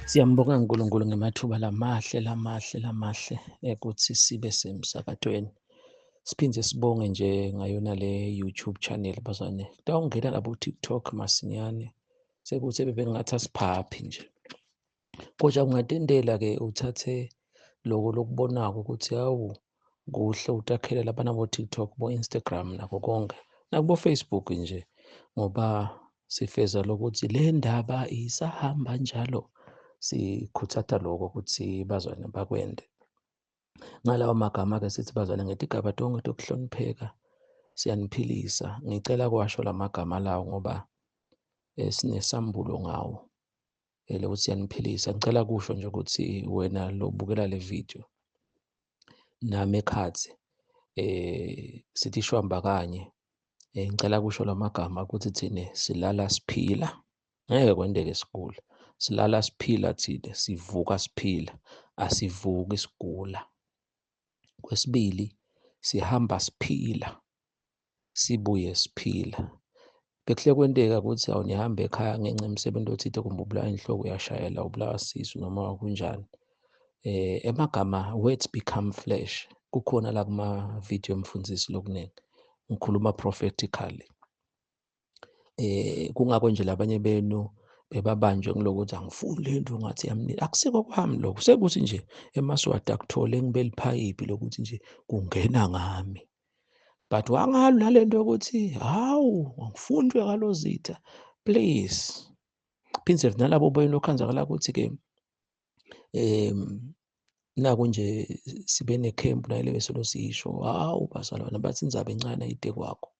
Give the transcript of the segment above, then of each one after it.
Siyambonga uNkulunkulu ngamathuba lamahle ukuthi sibe semsakatweni. Siphinde sibonge nje ngayona le YouTube channel bazane. Kuthiwa ungena labo TikTok masinyane. Sekuthi bebengathi asiphaphi nje. Kodwa ungatendela-ke uthathe loko lokubonako ukuthi hawu kuhle utakhele labana bo-TikTok, bo-Instagram nakho konke. Nakubo-Facebook nje ngoba sifeza lokuthi le ndaba isahamba njalo. Sikhuthatha lokho ukuthi bazwane bakwende. Ngalawo magama-ke sithi bazwane ngetigaba tonke tokuhlonipheka siyaniphilisa. Ngicela kwasho la magama lawo ngoba sinesambulo ngawo. Lokuthi siyaniphilisa. Ngicela kusho nje ukuthi wena lobukela le video nami ekhathi sithi shwamba kanye. Ngicela kusho la magama ukuthi thina silala siphila. Ngeke kwendeke sigula. Silala siphila thina, sivuka siphila, asivuki sigula. Kwesibili, sihamba siphila, sibuye siphila. Bekuhle kwenteka ukuthi nihamba ekhaya ngenxa yemsebenzi othile kumbe ubulawa inhloko uyashayela, ubulawa isisu noma kunjani. Emagama words become flesh. Kukhona la kuma-video emfundisi lokuningi. Ngikhuluma prophetically. Kungako nje labanye benu bebabanjwe ngilokuthi angifuni le nto ngathi yamnina. Akusiko kwami lokho. Sekuthi nje emaswati akuthole ngibeli phayiphi lokuthi nje kungena ngami. But wangalo nale nto yokuthi hawu angifuni nje kalozitha. Please. Phindze nalabo benu okhanzakala ukuthi-ke naku nje sibe nekhempu nale besolo sisho hawu bazalwane bathi indzaba encane ayide kwakho.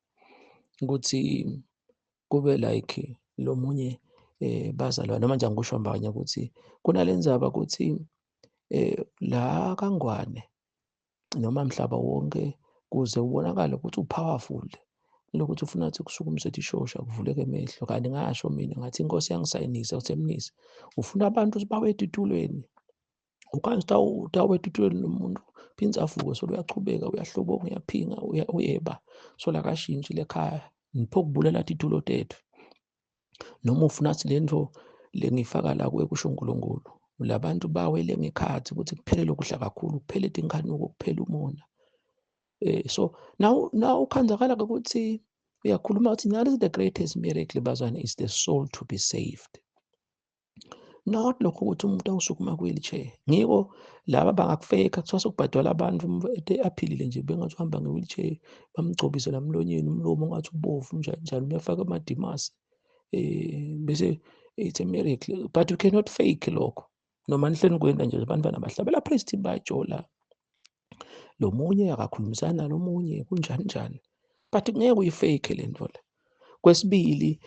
Ukuthi kube like lo munye bazalwane noma nje angikusho mbanye ukuthi kunale ndzaba ukuthi la kaNgwane noma mhlaba wonke kuze ubonakale ukuthi u-powerful lokuthi ufuna ukuthi kusukumise ishosha kuvuleke emehlo. Kanti ngasho mina ngathi inkosi yangisayinisa usemnisi ufuna abantu bawethu etulweni. Ukhansi utawethu etulweni nomuntu phindze avuke solo uyachubeka uyahlobonga uyaphinga uyeba sola kashintshi lekhaya nipho kubulela titulo tethu. Noma ufuna ukuthi le nto lengifaka la kuwe kusho uNkulunkulu labantu bawele ngekhathi ukuthi kuphele lokudla kakhulu kuphele tinkanuko kuphele umona. So now ukhanzakala ukuthi uyakhuluma uthi that is the greatest miracle bazwane is the soul to be saved. Not lokho ukuthi umuntu awusukuma kwi-wheelchair. Ngiko laba bangakufake kuthiwa sokubhadala abantu aphilile nje bengathi uhamba nge-wheelchair bamgcobise la mlonyeni umlomo ongathi ubovu njalo njalo uyafaka amadimasi. Bese it's a miracle but you cannot fake lokho. Noma nihleni kwenda nje abantwana bahlabela priest bayajola. Lo munye akakhulumisana lo munye kunjani njani. But ngeke uyifake le nto le. Kwesibili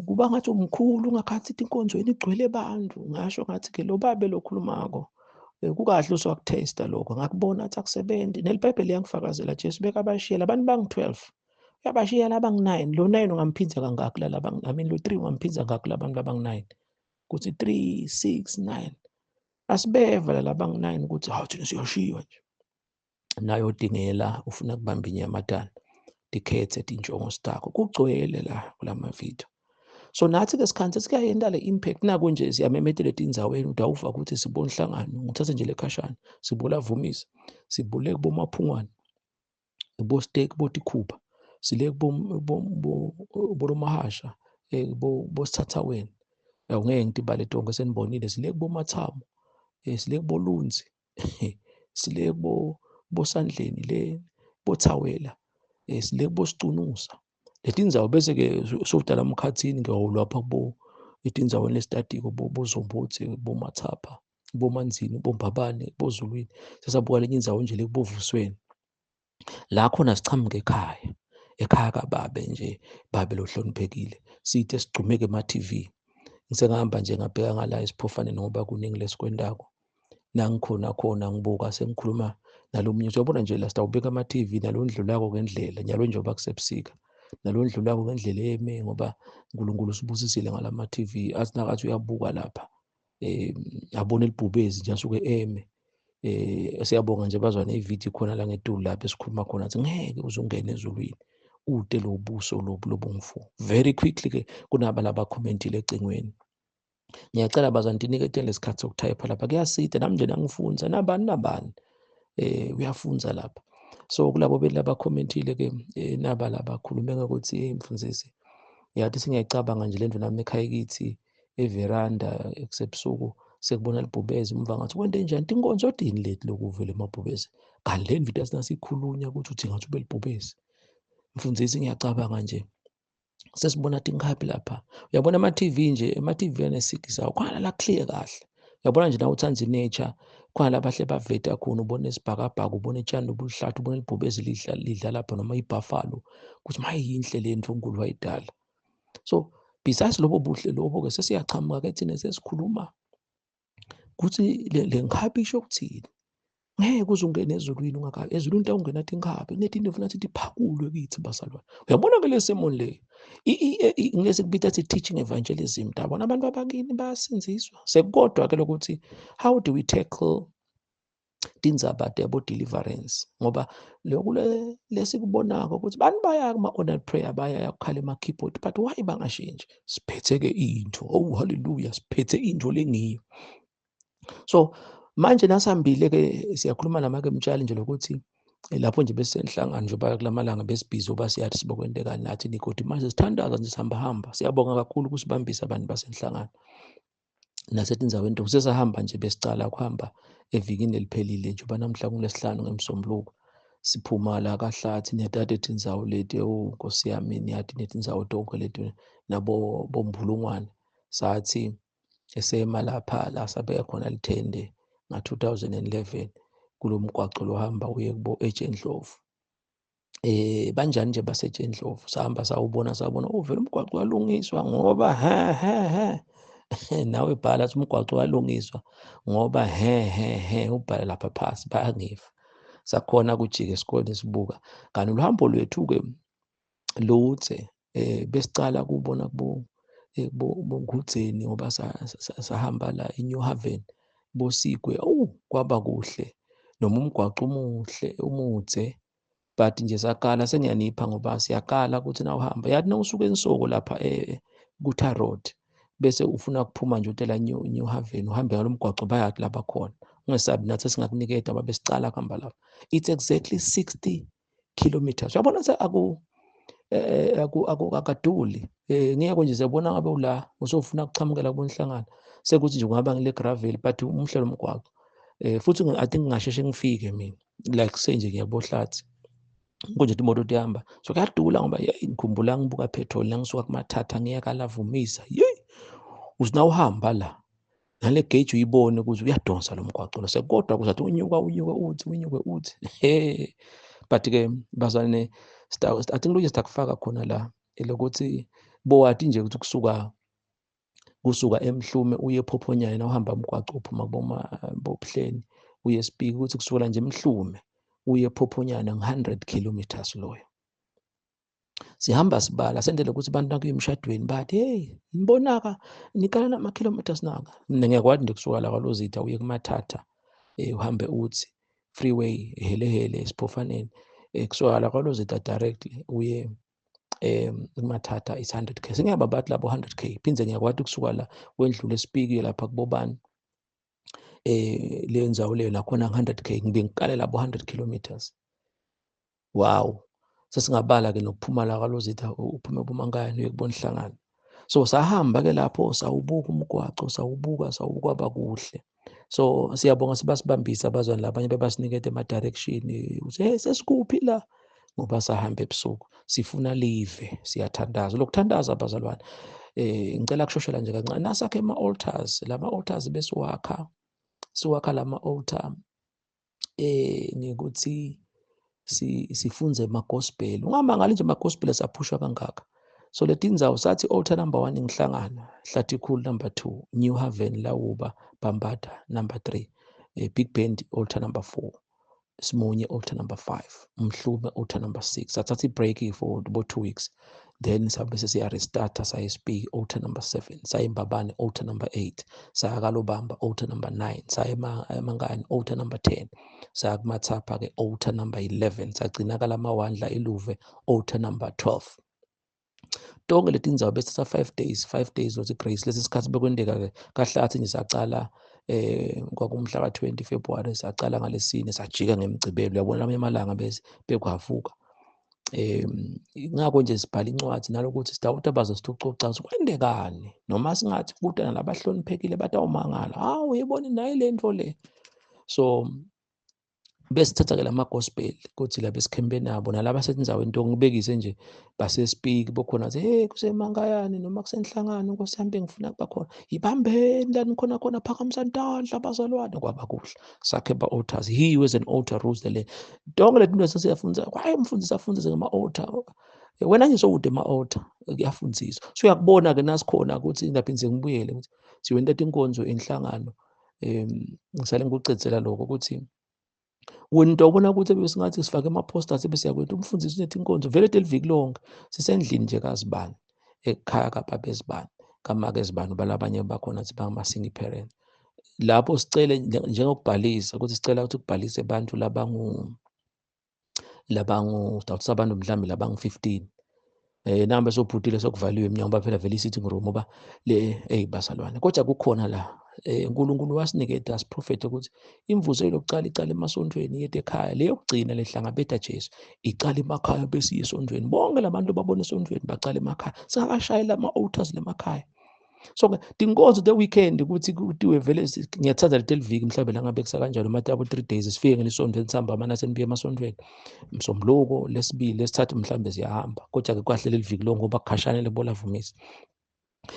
kuba ngathi umkhulu ngakhathi inkonzweni igcwele abantu ngasho ngathi ke lo babe lokhulumako kukahle uswakuthesta lokho ngakubona athi akusebenzi nelibhayibheli liyangifakazela Jesu beka abashiyela abantu bangu-12 uyabashiyela abangu-9 lo 9 ungamphinza kangaki la lo 3 ungamphinza ngaki labantu abangu-9 kuthi 3 6 9 asibeva la bangu-9 ukuthi hawu thina siyashiywa nje nayo dingela ufuna kubamba inyamatana dikhethe injongo stakho kugcwele la kulama video. So nathi-ke sikhanze sikuyayenda le impact naku nje siyamemethela etindzaweni utawuva ukuthi sibona ihlangano ngithathe nje lekhashana sibula Vumisa sibule kuboMaphungwane bo-Stake boTikhuba sile kuboMahasha boSithathaweni ngeke ngitibale tonke senibonile sile kuboMathamo sile kuboLunzi sile kuboSandleni le boThawela sile kuboSicunusa letindzawo bese-ke sodala emkhathini ngiyawulapha kubo etindzaweni lesitadiko boZombotsi boMathapha boManzini boMbabane boZulwini sesabuka lenye indzawo nje lekubovusweni la khona sichamuka ekhaya kababe nje babe lohloniphekile sithe sigcumeke ema-TV ngisengahamba nje ngabheka ngala esiphofane ngoba kuningi lesikwendako nangikhona khona ngibuka sengikhuluma nalomunye uyabona nje la sitawubeka ama-TV nalo ndlulako ngendlela nyalo njengoba kusebusika nalo ndlulako ngendlela eme ngoba uNkulunkulu usibusisile ngalama-TV asinakathi uyabuka lapha abone elibhubezi nje asuke eme siyabonga nje bazwane ivideo khona la ngetulu lapha esikhuluma khona athi ngeke uzungena ezulwini ude lo buso lobumfu very quickly ke kunaba laba commentile ecingweni Ngiyacela bazane ninikete lesikhathi sokuthayipha lapha, kuyasida nami nje nangifunza nabani uyafunza lapha. So kulabo belaba commentile-ke naba laba khulume ngokuthi mfundisi, yathi singiyayicabanga nje lento nami ekhaya kithi everanda kusebusuku sekubona libhubezi umva ngathi kwente njani tinkonzo dini leti lokuvele emabhubezi kanti le video sinasikhulunya ukuthi uthi ngathi ube libhubezi. Mfundisi ngiyacabanga nje sesibona tinkhabi lapha, uyabona ama-TV nje, ama-TV anesikisa khona la clear kahle. Uyabona nje nawe uthanda i-nature khona la bahle baveta khona, ubone isibhakabhaka, ubone utshani obuluhlathi, ubone libhubezi lidla lapha noma ibhafalo, ukuthi mayinhle le nto uNkulunkulu wayidala. So besides lobo buhle lobo-ke sesiyachamuka-ke thina sesikhuluma ukuthi le nkhabi isho ukuthini. Ngeke uze ungene ezulwini ungakabi ezulwini la ungena tinkhabi kunetinto funa ukuthi tiphakulwe kithi bazalwane. Uyabona-ke le sermon le ngilesi kubita athi teaching evangelism, dabona abantu abakini bayasinziswa sekodwa-ke lokuthi how do we tackle tindzaba tabo-deliverance, ngoba loku lesikubonako ukuthi bantu baya kuma-honor prayer bayaya kukhala ema-keyboard but why bangashintshi? Siphethe-ke into, oh hallelujah, siphethe into lengiyo. So manje nasihambile-ke siyakhuluma nama-ke mtshali nje lokuthi lapho nje besenhlangano njengoba kulamalanga besibhizi oba siyathi sibokwenteka nathi nikodi manje sithandaza nje sihamba. Siyabonga kakhulu ukusibambisa abantu basenhlangano nasetindzaweni nto sesahamba nje besicala kuhamba evikini eliphelile njengoba namhla kuLwesihlanu ngeMsombuluko siphuma la kaHlathi netati tindzawo leti Nkosi yami niyati netindzawo tonke leti nabo boMbulungwane sathi esema lapha la sabeka khona lithende nga-2011 kulo mgwaqo lohamba uye kubo Etshendlovu. Banjani nje baseTshendlovu sahamba sawubona sabona vele umgwaqo uyalungiswa ngoba nawe bhala athi umgwaqo uyalungiswa ngoba ubhala lapha phasi bayangiva. Sakhona kujike esikoleni sibuka kanti uhambo lwethu-ke ludze besicala kubona boNgudzeni ngoba sahamba la eNew Haven boSigwe kwaba kuhle noma umgwaqo umudze but nje sakala sengiyanipha ngoba siyakala ukuthi na uhamba yathi nawusuka eNsoko lapha kuTha Road bese ufuna ukuphuma nje utela New Haven uhambe ngalo mgwaqo bayathi lapha khona ungesabi nathi singakuniketa ngoba besicala kuhamba lapha. It's exactly 60 kilometers. Uyabona akaduli ngeke nje siyabona ngabe ula usofuna ukuchamukela kubonhlangano sekuthi nje kungaba ngile gravel but umuhle lo mgwaqo futhi I think ngasheshe ngifike mina like senje ngiyabohlathi konje imoto tihamba so kuyadula ngoba ngikhumbula ngibuka petrol ngisuka kuMathatha ngiya kaLavumisa uzina uhamba la nale gauge uyibone ukuthi uyadonsa lo mgwaqo lo sekodwa kuzathi unyuke uthi but-ke bazane I think lokuye sitakufaka khona la elokuthi bowathi nje ukuthi kusuka eMhlume uye ePhophonyane nawuhamba umgwaqo uphuma boBuhleni uye Spiki ukuthi kusukela nje eMhlume uye ePhophonyane 100 kilometers loyo. Sihamba sibala sendele ukuthi abantu nakuye emshadweni bathi nibonaka nikala nama-kilometers naka. Mina ngiyakwazi nje kusuka la kwaLozitha uye kuMathatha uhambe uthi freeway helehele Siphofaneni kusuka la kwaLozitha directly uye kuMathatha is 100k. Sengiyaba bathi labo 100k phindze ngiyakwazi kusuka la wendlule eSpiki lapha kubobani leyo ndzawo leyo nakhona 100k ngibe ngikale labo 100 kilometers. Wow, sesingabala-ke nokuphuma la kwaLozitha uphume eBumankhaya uye kubonhlangano. So sahamba-ke lapho sawubuka umgwaqo sawubuka bakuhle. So siyabonga sibasibambisa abazwana labanye bebasiniketa ama-direction ukuthi sesikuphi la ngoba sahamba ebusuku sifuna live siyathandaza lokuthandaza abazalwane. Ngicela kushoshela nje kancane nasakhe ama-altars lama-altars siwakha lama-altar ngikuthi sifunze ama-gospel ungamangali nje ama-gospel asaphushwa kangaka. So leti ndzawo sathi altar number 1 Ngihlangana, Hlatikhulu number 2, New Haven Lawuba Bambada number 3, Big Bend altar number 4, Simunye altar number 5, Mhlume altar number 6. Sathatha i-break for about 2 weeks then sabe sesiya-restarta saye Spiki altar number 7, saye eMbabane altar number 8, saya kaLobamba altar number 9, saye eMangani altar number 10, saya kuMathapha-ke altar number 11, sagcina kaLamawandla eLuve altar number 12. tonke leti ndzawo besithatha 5 days lothi grace. Lesi sikhathi bekwendeka-ke kahlathi nje sacala kwakumhla ka-20 February sacala ngalesine sajika ngeMgcibelo, uyabona lamanye amalanga bese bekwavuka. Ngakho nje sibhala incwadi nalokuthi sidawuda bazositucoca ukuthi kwendekani, noma singathi kude nalabahloniphekile bathi awumangala, hawu yibona nayo le nto le. So besithatha-ke lama-gospel kuthi la besikhempe nabo nalaba setindzaweni nto ngibekise nje basespiki bokhona bathi hey kusemangayani noma kusenhlangano Nkosi yami bengifuna kuba khona, yibambeni lani khona khona phakamisa ntandla bazalwane, kwaba kuhle. Sakhepha altars, he was an altar rules the land. Tonke leti nto sesiyafundisa, kwaye umfundisi afundise ngama-altar. Wena nje sowude ama-altar kuyafundziswa. So uyakubona-ke nasikhona ukuthi ngaphinde ngibuyele ukuthi siwenta tinkonzo enhlangano. Ngisale ngikucedzela lokho ukuthi wena ubona ukuthi besingathi sifake ama-posters ebesiyakwethu umfundisi ulethe inkonzo vele teliviki lonke sisendlini nje kaZibani ekhaya kababa eZibani kamake eZibani balabanye bakhonathi bangama-single parents. Lapho sicele njengokubhalisa ukuthi sicela ukuthi kubhalise abantu labangu abantu mhlawumbe labangu-15. Namba sobhudile sokuvaliwe iminyango baphela vele i-sitting room ngoba bazalwane. Kodwa kukhona la uNkulunkulu wasinikeza asiprofethe ukuthi imvuzo yokucala icala emasontweni yethu ekhaya, le yokugcina lehlangabetha Jesu icala emakhaya bese iye esontweni. Bonke labantu babona esontweni bacala emakhaya, singakashayela ama-altars lemakhaya. So tinkonzo the-weekend ukuthi kutiwe vele ngiyathanda leli viki mhlawumbe la ngabe kusakanjalo matabo 3 days sifike ngelesonto elisihamba amanase nibuye emasontweni. Msombuluko lesibili lesithathu mhlawumbe siyahamba, kodwa-ke kwahle leli viki lonke ngoba kukhashane lebolavumisa.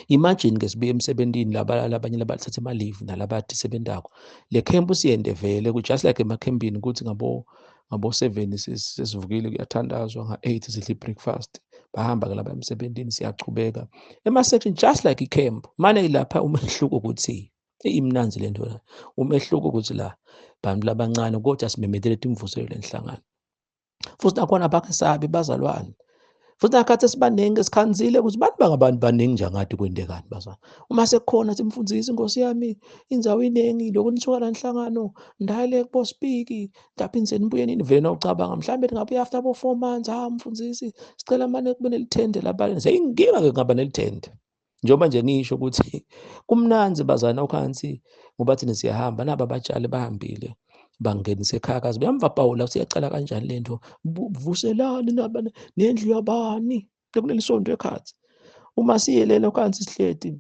Imagine-ke sibuye emsebentini labanye labathatha ama-leave nalabathi sebentako. Le camp siyende vele just like emakhempini ukuthi ngabo-7 sesivukile kuyathandazwa, nga-8 sidla i-breakfast, bahamba-ke laba emsebentini siyachubeka ema-section just like i-camp. Mane lapha umehluko ukuthi imnanzi le nto la, umehluko ukuthi la bantu labancane kodwa simemethele timvuselo lenhlangano. Futhi nakhona abakesabi bazalwane. Futhi nakhathi sibaningi sikhanzile ukuthi bantu bangabantu baningi nje angade kwendekani bazalwane. Uma sekukhona simfundisi Nkosi yami indzawo iningi lokho nisuka la nhlangano ndale kubospiki ndaphinde nibuye nini vele nawucabanga mhlawumbe ningabuya after abo 4 months. Mfundisi sicela manje kube nelithende labanye. Seyinkinga-ke kungaba nelithende. Njengoba nje ngisho ukuthi kumnanzi bazana ukhansi ngoba thina siyahamba naba abatshali bahambile bangenisa ekhaya kazi beyamva Pawula siyacala kanjani lento vuselani nendlu yabani kuleli sonto ekhathi. Uma siyelena phansi sihleti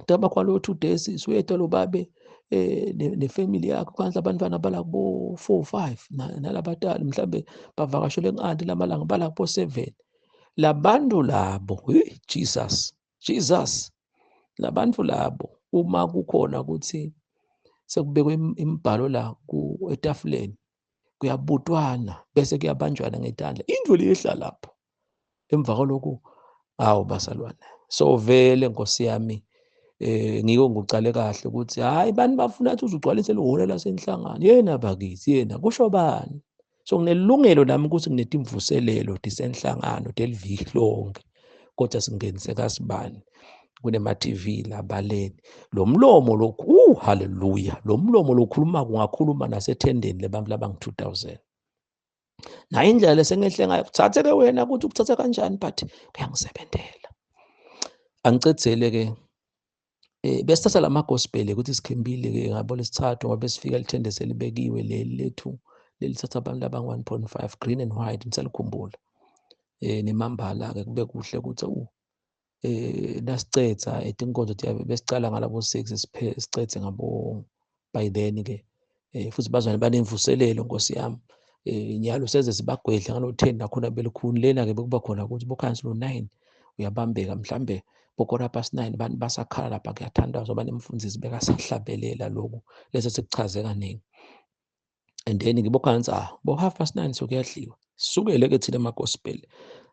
daba kwalo 2 days suyetela ubabe nefamily yakho kwanza abantwana bala kubo 4 5 nalabatali mhlambe bavakashele ku-anti lamalanga bala kubo 7. Labantu labo Jesus labantu labo uma kukhona ukuthi sekubekwe imibhalo la etafuleni kuyabutwana bese kuyabanjwana ngetandla indlu lehla lapho emva kwalokhu. Hawu bazalwane, so vele Nkosi yami ngiko ngucale kahle ukuthi hayi bani bafuna ukuthi uzugcwalise lehholo lasenhlangano yena bakithi yena kusho bani. So nginelungelo lami ukuthi kunetimvuselelo disenhlangano deliviki lonke kodwa singenise kaSibani kunema-TV labaleni. Lo mlomo lokhu haleluya, lo mlomo lokhuluma kungakhuluma nasethendeni lebantu labangu-2000. Nayo indlela lesengehle ngayo kuthathe-ke wena ukuthi ukuthatha kanjani but kuyangisebentela. Angicedzele-ke besithatha lama-gospel ukuthi sikhembile-ke ngabo lesithathu ngoba besifika lithende selibekiwe leli lethu lelithatha abantu abangu-1.5 green and white nisalikhumbula. Nemambala-ke kube kuhle ukuthi nasicetha tinkonzo besicala ngalabo 6 sicethe ngabo by then-ke futhi bazwane banemvuselelo Nkosi yami. Nyalo seze sibagwedle ngalo 10 nakhona belukhuni lena-ke bekuba khona ukuthi bokhansi lo 9 uyabambeka mhlambe bokora past 9 abantu basakhala lapha kuyathandazwa banemfundisi bekasahlabelela lokhu lese sikuchaze kaningi. And then-ke bokhansi bo 9:30 sokuyadliwa. Sisukele-ke thina ama-gospel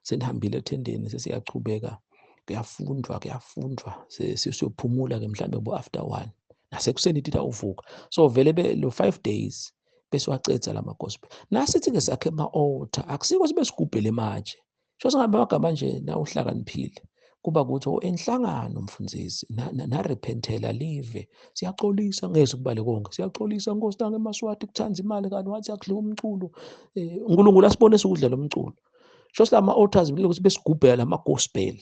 senihambile ethendeni sesiyachubeka kuyafundwa siyophumula-ke mhlambe bo-after 1 nasekuseni tita uvuka. So vele lo 5 days besiwacetha lama-gospel. Nasithi-ke sakhe ama-altar akusiko sibe sigubhele manje sho singabe amagama nje na uhlakaniphile kuba ukuthi enhlangano mfundisi narephentela live siyaxolisa ngeze kubale konke siyaxolisa Nkosi nange emaswati kuthanza imali kanti wathi akudliwa umculo. uNkulunkulu asibonise ukudla lo mculo Sho lama-altars ukuthi besigubhela lama-gospel.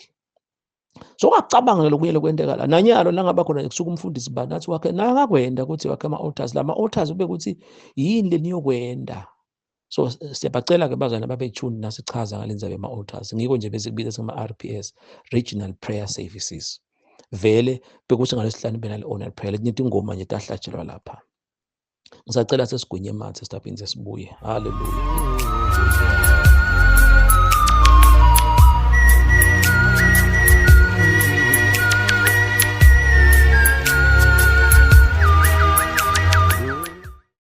So ungakucabanga lokuyele kwenteka la nanyalo nangaba khona kusuka umfundisi bani athi wakhe nakakwenda ukuthi wakhe ama-altars lama-altars ube ukuthi yini le niyokwenda. So siyabacela-ke bazana babe-tuned nasichaza ngale ndaba yama-altars, ngiko nje bezikubiza sema-RPS, Regional Prayer Services. Vele bekuthi ngalesihlanu benale-honor prayer letinye ingoma nje tahlatshelwa lapha. Ngisacela sesigwinye mathe sibuye. Hallelujah.